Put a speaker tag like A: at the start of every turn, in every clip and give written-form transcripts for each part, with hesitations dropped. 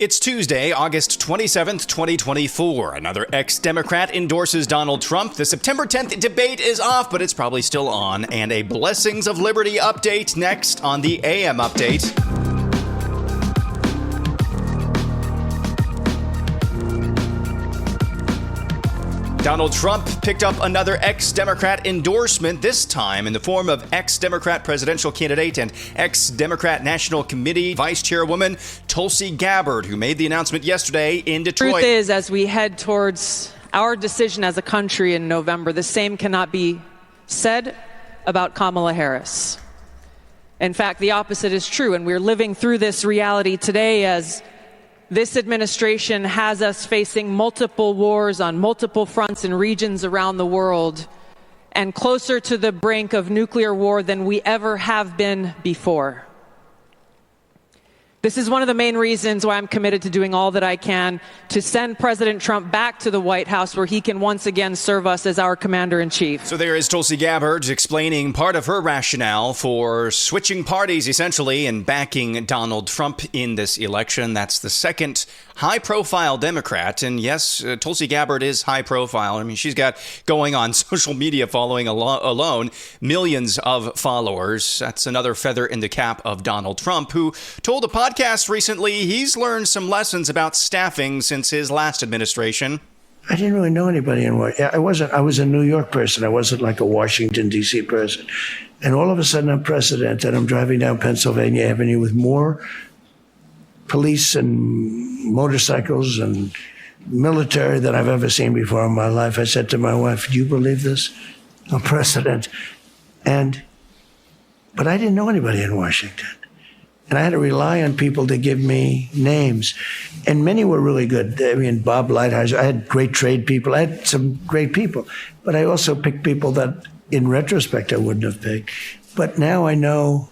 A: It's Tuesday, August 27th, 2024. Another ex-Democrat endorses Donald Trump. The September 10th debate is off, but it's probably still on. And a Blessings of Liberty update next on the AM Update. Donald Trump picked up another ex-Democrat endorsement, this time in the form of ex-Democrat presidential candidate and ex-Democrat National Committee Vice Chairwoman Tulsi Gabbard, who made the announcement yesterday in Detroit.
B: The truth is, as we head towards our decision as a country in November, the same cannot be said about Kamala Harris. In fact, the opposite is true, and we're living through this reality today as this administration has us facing multiple wars on multiple fronts and regions around the world, and closer to the brink of nuclear war than we ever have been before. This is one of the main reasons why I'm committed to doing all that I can to send President Trump back to the White House, where he can once again serve us as our commander-in-chief.
A: So there is Tulsi Gabbard explaining part of her rationale for switching parties, essentially, and backing Donald Trump in this election. That's the second high-profile Democrat. And yes, Tulsi Gabbard is high-profile. I mean, she's got going on social media following alone millions of followers. That's another feather in the cap of Donald Trump, who told a podcast recently he's learned some lessons about staffing since his last administration.
C: I didn't really know anybody in Washington. I was a New York person. I wasn't like a Washington, D.C. person. And all of a sudden I'm president, and I'm driving down Pennsylvania Avenue with more police and motorcycles and military than I've ever seen before in my life. I said to my wife, "Do you believe this? I'm president." But I didn't know anybody in Washington. And I had to rely on people to give me names. And many were really good. I mean, Bob Lighthizer, I had great trade people. I had some great people. But I also picked people that, in retrospect, I wouldn't have picked. But now I know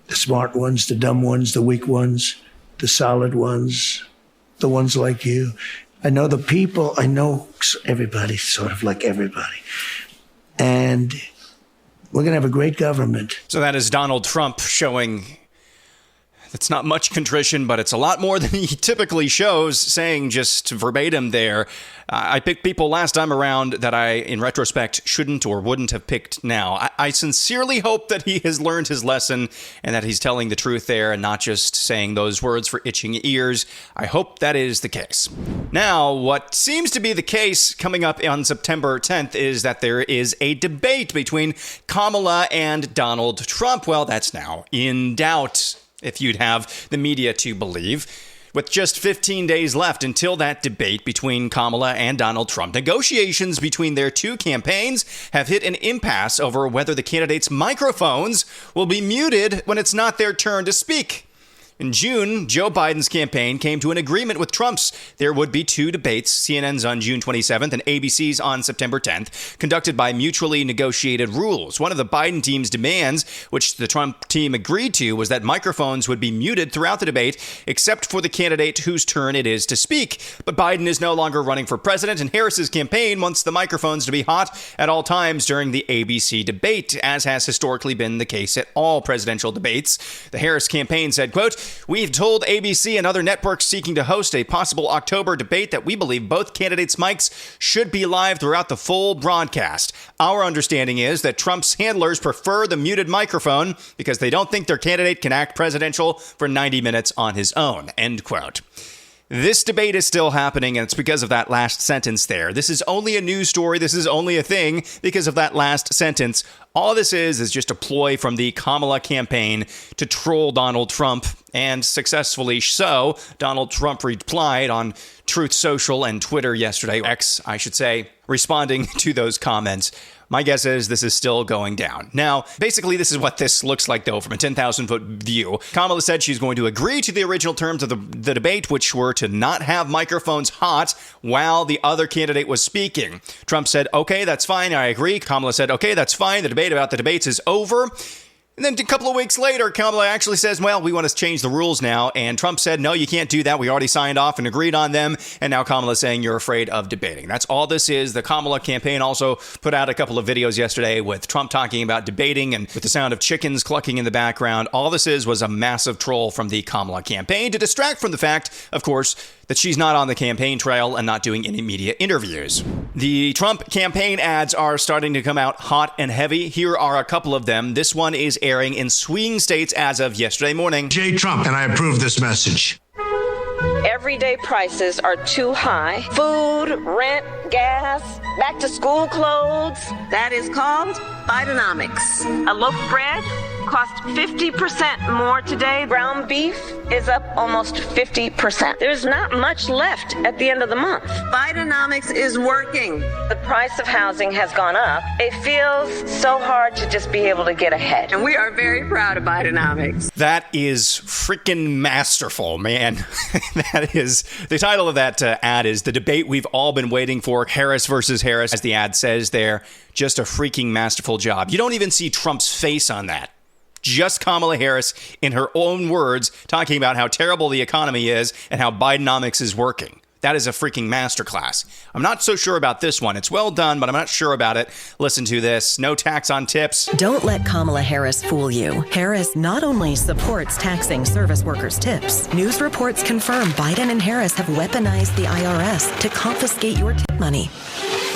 C: the smart ones, the dumb ones, the weak ones, the solid ones, the ones like you. I know the people. I know everybody, sort of like everybody. And we're going to have a great government.
A: So that is Donald Trump showing it's not much contrition, but it's a lot more than he typically shows, saying just verbatim there, I picked people last time around that I, in retrospect, shouldn't or wouldn't have picked now. I sincerely hope that he has learned his lesson and that he's telling the truth there and not just saying those words for itching ears. I hope that is the case. Now, what seems to be the case coming up on September 10th is that there is a debate between Kamala and Donald Trump. Well, that's now in doubt, if you'd have the media to believe. With just 15 days left until that debate between Kamala and Donald Trump, negotiations between their two campaigns have hit an impasse over whether the candidates' microphones will be muted when it's not their turn to speak. In June, Joe Biden's campaign came to an agreement with Trump's. There would be two debates, CNN's on June 27th and ABC's on September 10th, conducted by mutually negotiated rules. One of the Biden team's demands, which the Trump team agreed to, was that microphones would be muted throughout the debate, except for the candidate whose turn it is to speak. But Biden is no longer running for president, and Harris's campaign wants the microphones to be hot at all times during the ABC debate, as has historically been the case at all presidential debates. The Harris campaign said, quote, "We've told ABC and other networks seeking to host a possible October debate that we believe both candidates' mics should be live throughout the full broadcast. Our understanding is that Trump's handlers prefer the muted microphone because they don't think their candidate can act presidential for 90 minutes on his own." End quote. This debate is still happening, and it's because of that last sentence there. This is only a news story. This is only a thing because of that last sentence. All this is just a ploy from the Kamala campaign to troll Donald Trump, and successfully so. Donald Trump replied on Truth Social and Twitter yesterday, X, I should say, responding to those comments. My guess is this is still going down. Now, basically, this is what this looks like, though, from a 10,000-foot view. Kamala said she's going to agree to the original terms of the debate, which were to not have microphones hot while the other candidate was speaking. Trump said, "Okay, that's fine. I agree." Kamala said, "Okay, that's fine. The debate about the debates is over." And then a couple of weeks later, Kamala actually says, well, we want to change the rules now. And Trump said, no, you can't do that. We already signed off and agreed on them. And now Kamala's saying you're afraid of debating. That's all this is. The Kamala campaign also put out a couple of videos yesterday with Trump talking about debating and with the sound of chickens clucking in the background. All this was a massive troll from the Kamala campaign to distract from the fact, of course, that she's not on the campaign trail and not doing any media interviews. The Trump campaign ads are starting to come out hot and heavy. Here are a couple of them. This one is airing in swing states as of yesterday morning.
D: J. Trump, and I approve this message.
E: Everyday prices are too high. Food, rent, gas, back to school clothes. That is called Bidenomics. A loaf of bread costs 50% more today. Ground beef is up almost 50%. There's not much left at the end of the month. Bidenomics is working. The price of housing has gone up. It feels so hard to just be able to get ahead. And we are very proud of Bidenomics.
A: That is freaking masterful, man. That is the title of that ad is The Debate We've All Been Waiting For, Harris versus Harris, as the ad says there. Just a freaking masterful job. You don't even see Trump's face on that. Just Kamala Harris, in her own words, talking about how terrible the economy is and how Bidenomics is working. That is a freaking masterclass. I'm not so sure about this one. It's well done, but I'm not sure about it. Listen to this. No tax on tips.
F: Don't let Kamala Harris fool you. Harris not only supports taxing service workers' tips, news reports confirm Biden and Harris have weaponized the IRS to confiscate your tip money.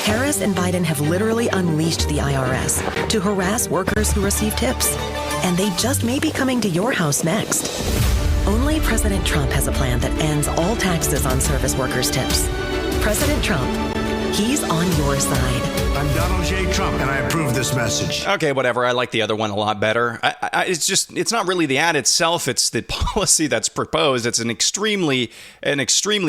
F: Harris and Biden have literally unleashed the IRS to harass workers who receive tips. And they just may be coming to your house next. Only President Trump has a plan that ends all taxes on service workers' tips. President Trump, he's on your side.
D: I'm Donald J. Trump, and I approve this message.
A: Okay, whatever. I like the other one a lot better. It's not really the ad itself. It's the policy that's proposed. It's an extremely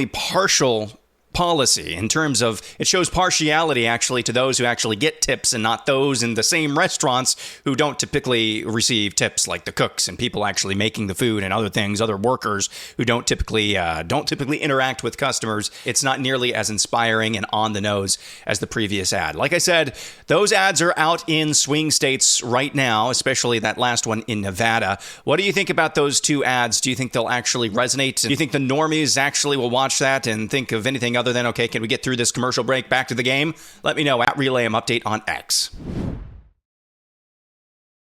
A: partial policy in terms of it shows partiality actually to those who actually get tips and not those in the same restaurants who don't typically receive tips, like the cooks and people actually making the food and other things, other workers who don't typically interact with customers. It's not nearly as inspiring and on the nose as the previous ad. Like I said, those ads are out in swing states right now, especially that last one in Nevada. What do you think about those two ads? Do you think they'll actually resonate? Do you think the normies actually will watch that and think of anything other than, okay, can we get through this commercial break, back to the game? Let me know at Relay Update on X.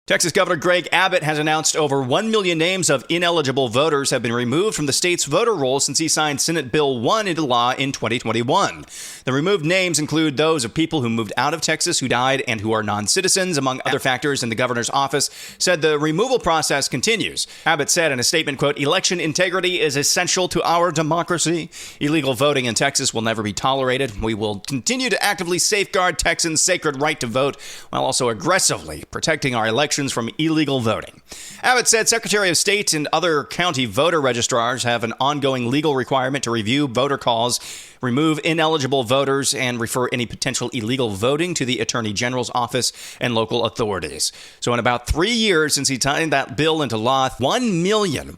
A: Texas Governor Greg Abbott has announced over 1 million names of ineligible voters have been removed from the state's voter rolls since he signed Senate Bill 1 into law in 2021. The removed names include those of people who moved out of Texas, who died, and who are non-citizens, among other factors, and the governor's office said the removal process continues. Abbott said in a statement, quote, "Election integrity is essential to our democracy. Illegal voting in Texas will never be tolerated. We will continue to actively safeguard Texans' sacred right to vote while also aggressively protecting our elections from illegal voting." Abbott said Secretary of State and other county voter registrars have an ongoing legal requirement to review voter calls, remove ineligible voters, and refer any potential illegal voting to the Attorney General's office and local authorities. So in about 3 years since he signed that bill into law, 1 million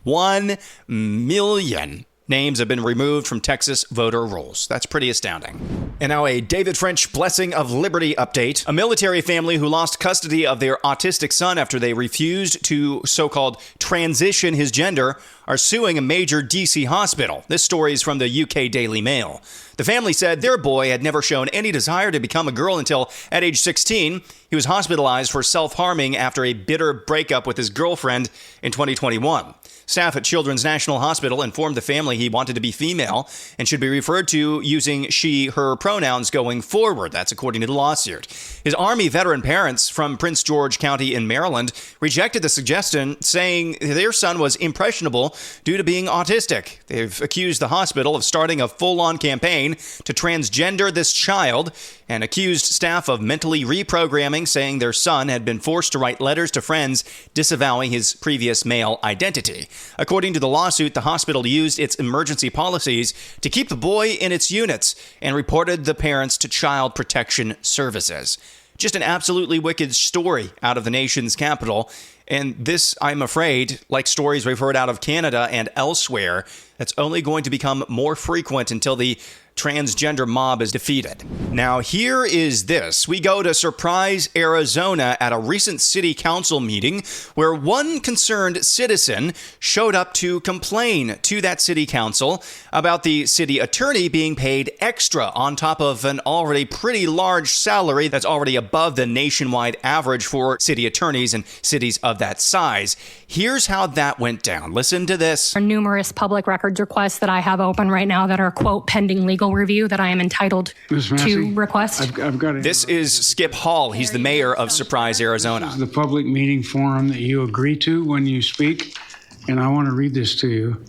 A: names have been removed from Texas voter rolls. That's pretty astounding. And now a David French Blessing of Liberty update. A military family who lost custody of their autistic son after they refused to so-called transition his gender are suing a major D.C. hospital. This story is from the UK Daily Mail. The family said their boy had never shown any desire to become a girl until, at age 16, he was hospitalized for self-harming after a bitter breakup with his girlfriend in 2021. Staff at Children's National Hospital informed the family he wanted to be female and should be referred to using she, her pronouns going forward. That's according to the lawsuit. His Army veteran parents from Prince George County in Maryland rejected the suggestion, saying their son was impressionable due to being autistic. They've accused the hospital of starting a full-on campaign to transgender this child and accused staff of mentally reprogramming, saying their son had been forced to write letters to friends disavowing his previous male identity. According to the lawsuit, the hospital used its emergency policies to keep the boy in its units and reported the parents to Child Protection Services. Just an absolutely wicked story out of the nation's capital. And this, I'm afraid, like stories we've heard out of Canada and elsewhere, that's only going to become more frequent until the transgender mob is defeated. Now, here is this. We go to Surprise, Arizona at a recent city council meeting where one concerned citizen showed up to complain to that city council about the city attorney being paid extra on top of an already pretty large salary that's already above the nationwide average for city attorneys in cities of that size. Here's how that went down. Listen to this.
G: There are numerous public records requests that I have open right now that are, quote, pending legal review that I am entitled to request.
H: I've got it.
A: This is Skip Hall. He's the mayor of Surprise, Arizona.
H: This is the public meeting forum that you agree to when you speak. And I want to read this to you,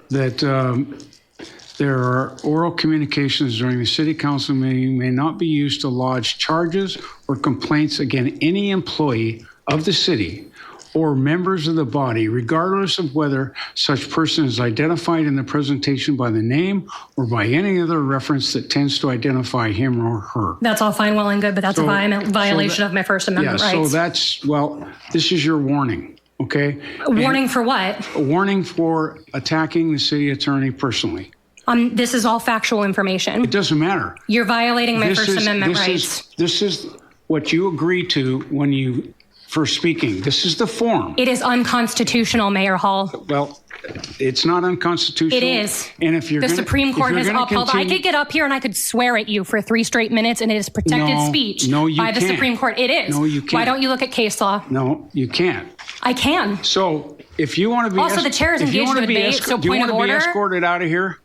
H: that there are oral communications during the city council meeting may not be used to lodge charges or complaints against any employee of the city or members of the body, regardless of whether such person is identified in the presentation by the name or by any other reference that tends to identify him or her.
G: That's all fine, well and good, but that's a violation of my First Amendment rights.
H: So that's, well, this is your warning, okay?
G: Warning for what?
H: A warning for attacking the city attorney personally.
G: This is all factual information.
H: It doesn't matter.
G: You're violating my First Amendment rights.
H: This is what you agree to when you first speaking. This is the form.
G: It is unconstitutional, Mayor Hall.
H: Well, it's not unconstitutional.
G: It is.
H: And if you're
G: the Supreme Court has upheld. I could get up here and I could swear at you for 3 straight minutes, and it is protected speech by the Supreme Court. It is.
H: No, you can't.
G: Why don't you look at case law?
H: No, you can't.
G: I can.
H: So if you want to be
G: also the chair is engaged in a debate. So
H: do you
G: point
H: want
G: of
H: to be
G: order.
H: escorted out of here?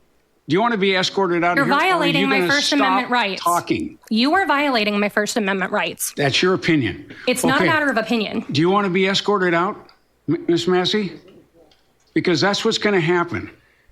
H: Do you want to be escorted out of here?
G: You're violating my First Amendment rights.
H: Talking.
G: You are violating my First Amendment rights.
H: That's your opinion.
G: It's not a matter of opinion.
H: Do you want to be escorted out, Ms. Massey? Because that's what's going to happen.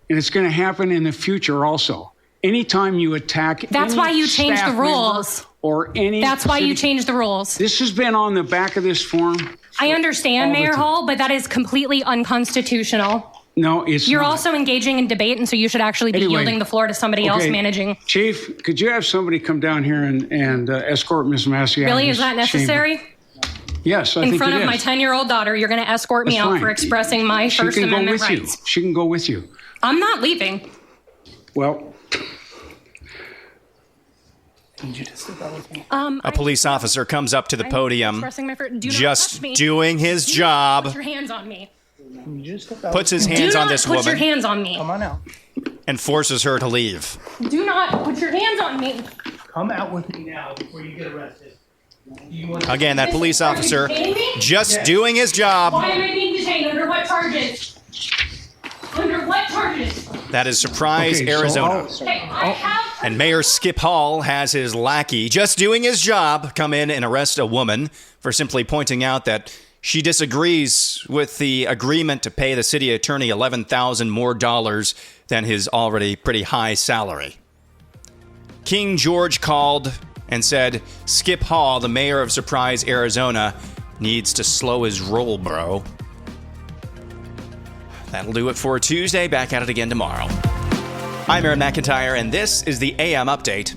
H: And it's going to happen in the future also. Anytime you attack
G: That's why you changed the rules.
H: Or any
G: That's why you changed the rules.
H: This has been on the back of this form.
G: I understand, Mayor Hall, but that is completely unconstitutional.
H: No, it's
G: You're
H: not.
G: also engaging in debate, and so you should actually be yielding the floor to somebody else managing.
H: Chief, could you have somebody come down here and escort Ms. Massey out of
G: Really?
H: this
G: Is that necessary?
H: chamber? Yes, I think it is.
G: In front of my 10-year-old daughter, you're going to escort me out for expressing my First Amendment rights.
H: She can go with you.
G: I'm not leaving.
H: Well,
A: a police officer comes up to the podium, just doing his job.
G: Put your hands on me.
A: Puts his hands on this woman.
G: Put your hands on me.
C: Come on out.
A: And forces her to leave.
G: Do not put your hands on me.
C: Come out with me now before you get arrested.
A: Again, that police officer just doing his job.
G: Why am I being detained? Under what charges? Under what charges?
A: That is Surprise, Arizona.
G: I
A: And Mayor Skip Hall has his lackey, just doing his job, come in and arrest a woman for simply pointing out that she disagrees with the agreement to pay the city attorney $11,000 more than his already pretty high salary. King George called and said, Skip Hall, the mayor of Surprise, Arizona, needs to slow his roll, bro. That'll do it for Tuesday. Back at it again tomorrow. I'm Aaron McIntyre, and this is the AM Update.